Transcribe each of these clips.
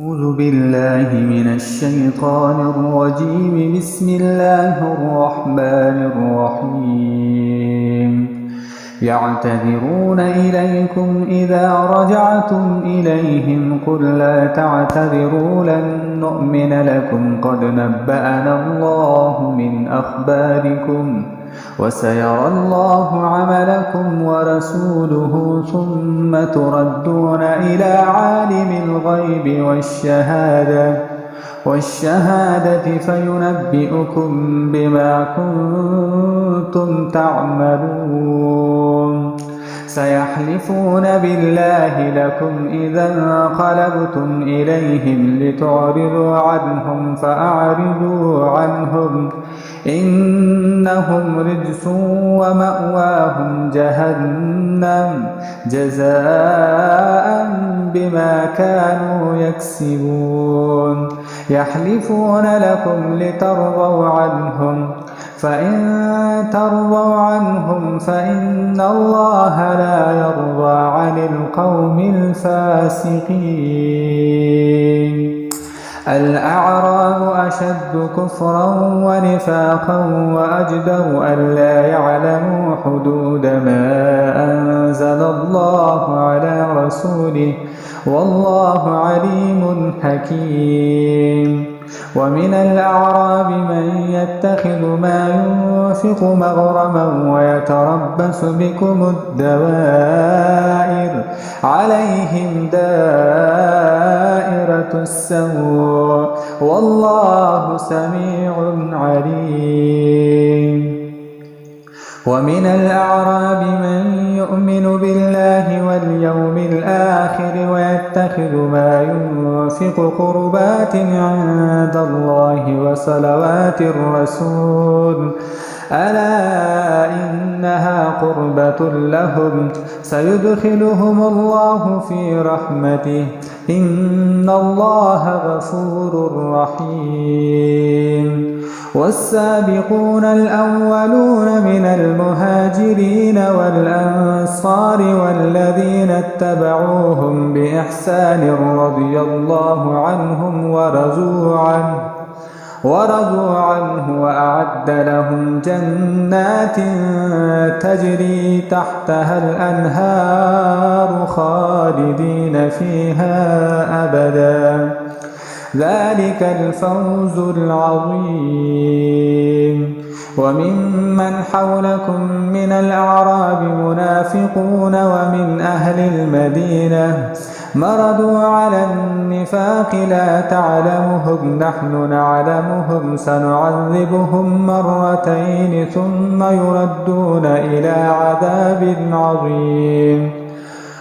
أعوذ بالله من الشيطان الرجيم. بسم الله الرحمن الرحيم. يعتذرون إليكم إذا رجعتم إليهم قل لا تعتذروا لن نؤمن لكم قد نبأنا الله من أخباركم وسيرى الله عملكم ورسوله ثم تردون إلى عالم الغيب والشهادة فينبئكم بما كنتم تعملون. سيحلفون بالله لكم إذا انقلبتم إليهم لتعرضوا عنهم فأعرضوا عنهم إنهم رجس ومأواهم جهنم جزاء بما كانوا يكسبون. يحلفون لكم لترضوا عنهم فإن ترضوا عنهم فإن الله لا يرضى عن القوم الفاسقين. الأعراب أشد كفرا ونفاقا وأجدر ألا يعلموا حدود ما أنزل الله على رسوله والله عليم حكيم. ومن الأعراب من يتخذ ما ينفق مغرما ويتربص بكم الدوائر عليهم دائرة السوء والله سميع عليم. ومن الأعراب من يؤمن بالله واليوم الآخر ويتخذ ما ينفق قربات عند الله وصلوات الرسول ألا إنها قربة لهم سيدخلهم الله في رحمته إن الله غفور رحيم. والسابقون الأولون من المهاجرين والأنصار والذين اتبعوهم بإحسان رضي الله عنهم ورضوا عنه وأعد لهم جنات تجري تحتها الأنهار خالدين فيها أبدا ذلك الفوز العظيم. وممن حولكم من الأعراب منافقون ومن أهل المدينة مردوا على النفاق لا تعلمهم نحن نعلمهم سنعذبهم مرتين ثم يردون إلى عذاب عظيم.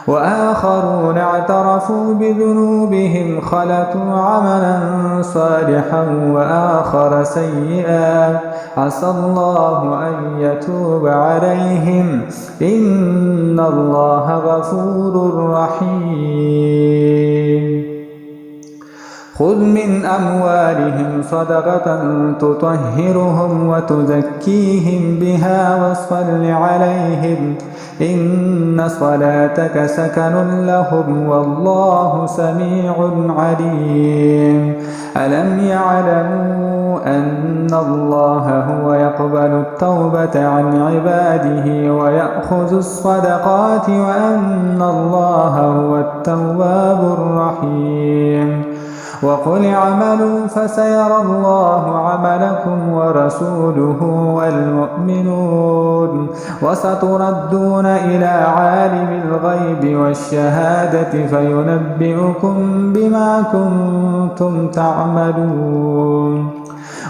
وآخرون اعترفوا بذنوبهم خلطوا عملا صالحا وآخر سيئا عسى الله أن يتوب عليهم إن الله غفور رحيم. خذ من أموالهم صدقة تطهرهم وتزكيهم بها وصل عليهم إن صلاتك سكن لهم والله سميع عليم. ألم يعلموا أن الله هو يقبل التوبة عن عباده ويأخذ الصدقات وأن الله هو التواب الرحيم. وقل اعملوا فسيرى الله عملكم ورسوله والمؤمنون وستردون إلى عالم الغيب والشهادة فينبئكم بما كنتم تعملون.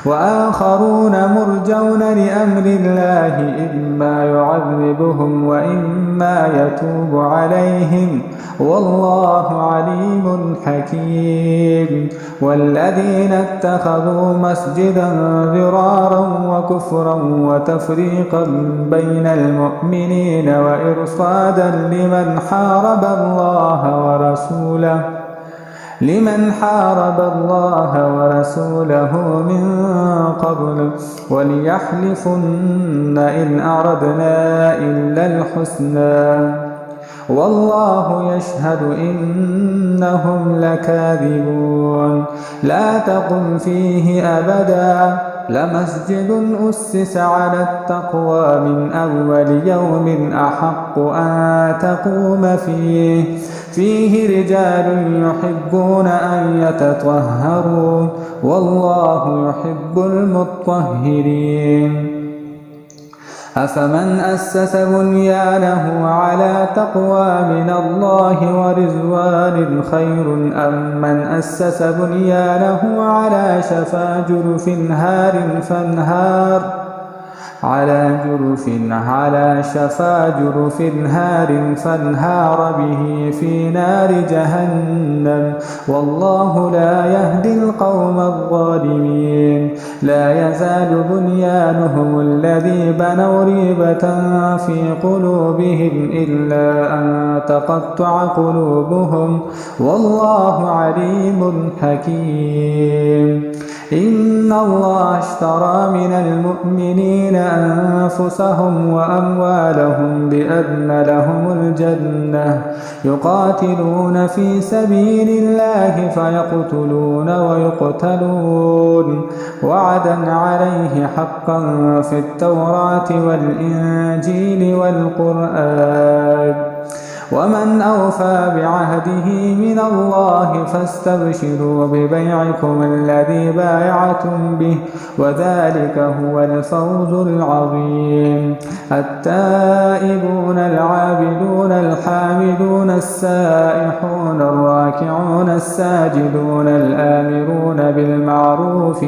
وآخرون مرجون لأمر الله إما يعذبهم وإما يتوب عليهم والله عليم حكيم. والذين اتخذوا مسجدا ضرارا وكفرا وتفريقا بين المؤمنين وإرصادا لمن حارب الله ورسوله من قبل وليحلفن إن أردنا إلا الحسنى والله يشهد إنهم لكاذبون لا تقم فيه أبدا لمسجد أسس على التقوى من أول يوم أحق أن تقوم فيه رجال يحبون أن يتطهروا والله يحب المطهرين أفمن أسس بنيانه على تقوى من الله ورضوان خير أم من أسس بنيانه على شفا جرف هار فانهار به في نار جهنم والله لا يهدي القوم الظالمين لا يزال بنيانهم الذي بنوا ريبة في قلوبهم إلا أن تقطع قلوبهم والله عليم حكيم إن الله اشترى من المؤمنين أنفسهم وأموالهم بأن لهم الجنة يقاتلون في سبيل الله فيقتلون ويقتلون وعدا عليه حقا في التوراة والإنجيل والقرآن ومن أوفى بعهده من الله فاستبشروا ببيعكم الذي بايعتم به وذلك هو الفوز العظيم التائبون العابدون الحامدون السائحون الراكعون الساجدون الآمرون بالمعروف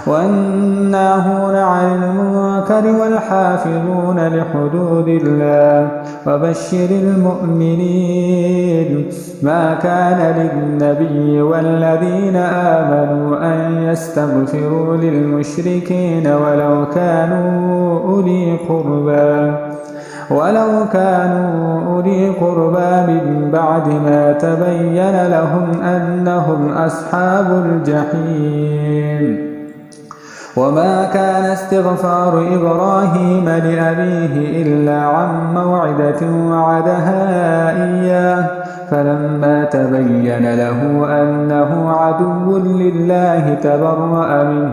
والناهون عن المنكر والحافظون لحدود الله وبشر المؤمنين ما كان للنبي والذين آمنوا أن يستغفروا للمشركين ولو كانوا أولي قربى من بعد ما تبين لهم أنهم أصحاب الجحيم وما كان استغفار إبراهيم لأبيه إلا عن موعدة وعدها إياه فلما تبين له أنه عدو لله تبرأ منه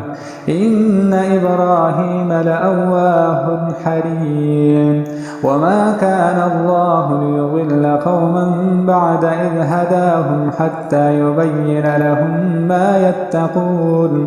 إن إبراهيم لأواه حليم وما كان الله ليضل قوما بعد إذ هداهم حتى يبين لهم ما يتقون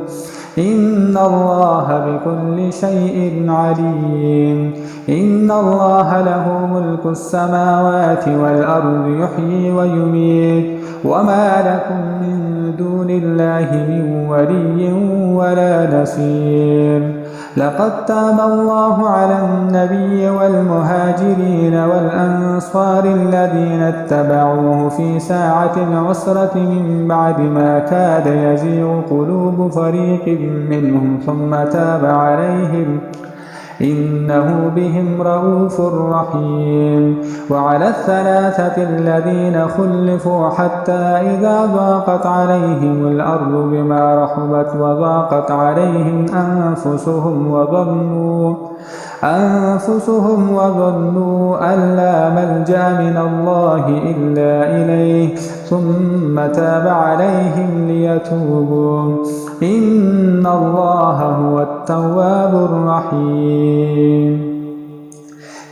إن الله بكل شيء عليم إن الله له ملك السماوات والأرض يحيي ويميت وما لكم من دون الله من ولي ولا نصير لقد تاب الله على النبي والمهاجرين والأنصار الذين اتبعوه في ساعة العسرة من بعد ما كاد يزيغ قلوب فريق منهم ثم تاب عليهم إنه بهم رءوف رحيم وعلى الثلاثة الذين خلفوا حتى إذا ضاقت عليهم الأرض بما رحبت وضاقت عليهم أنفسهم وظنوا أن لا ملجأ من الله إلا إليه ثم تاب عليهم ليتوبوا إن الله هو التواب الرحيم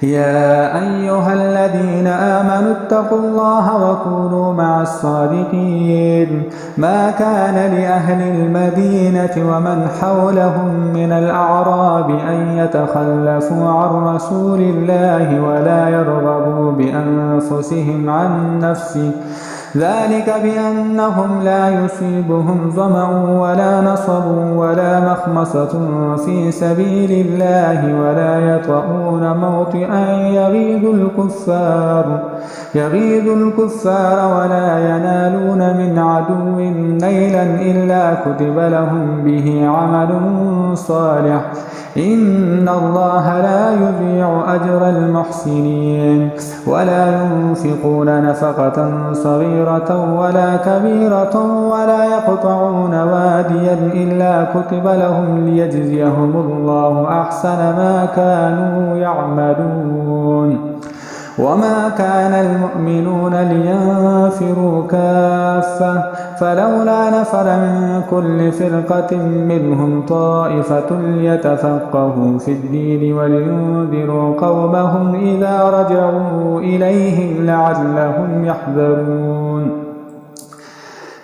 يا أيها الذين آمنوا اتقوا الله وكونوا مع الصادقين ما كان لأهل المدينة ومن حولهم من الأعراب أن يتخلفوا عن رسول الله ولا يرغبوا بأنفسهم عن نفسه ذلك بأنهم لا يصيبهم ظمأ ولا نصب ولا مخمصة في سبيل الله ولا يطؤون موطئا يغيظ الكفار ولا ينالون من عدو نيلا إلا كتب لهم به عمل صالح إن الله لا يضيع أجر المحسنين ولا ينفقون نفقة صغيرة صغيرة ولا كبيرة ولا يقطعون واديا إلا كتب لهم ليجزيهم الله أحسن ما كانوا يعملون. وما كان المؤمنون لينفروا كافة فلولا نفر من كل فرقة منهم طائفة ليتفقهوا في الدين ولينذروا قومهم إذا رجعوا إليهم لعلهم يحذرون.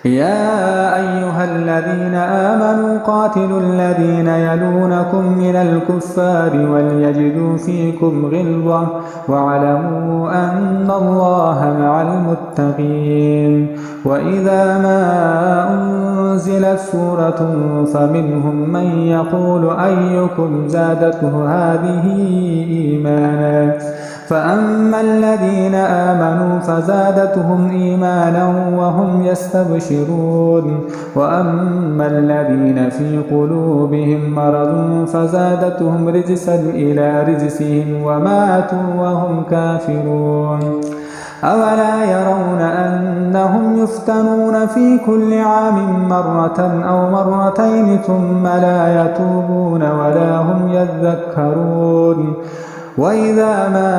يا أيها الذين آمنوا قاتلوا الذين يلونكم من الكفار وليجدوا فيكم غلظة واعلموا أن الله مع المتقين. وإذا ما أنزلت سورة فمنهم من يقول أيكم زادته هذه إيمانا فأما الذين آمنوا فزادتهم إيمانا وهم يستبشرون وأما الذين في قلوبهم مرض فزادتهم رجسا إلى رجسهم وماتوا وهم كافرون. أولا يرون أنهم يفتنون في كل عام مرة أو مرتين ثم لا يتوبون ولا هم يذكرون. وإذا ما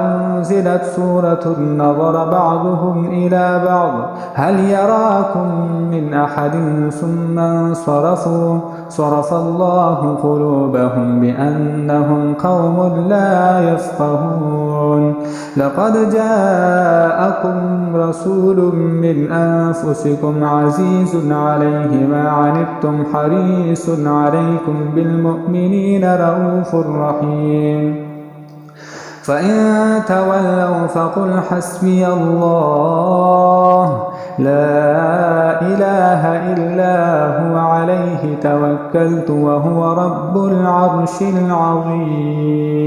أنزلت سورة نظر بعضهم إلى بعض هل يراكم من أحد ثم انصرفوا صرف الله قلوبهم بأنهم قوم لا يفقهون. لقد جاءكم رسول من أنفسكم عزيز عليه ما عنتم حريص عليكم بالمؤمنين رؤوف رحيم. فإن تولوا فقل حسبي الله لا إله إلا هو عليه توكلت وهو رب العرش العظيم.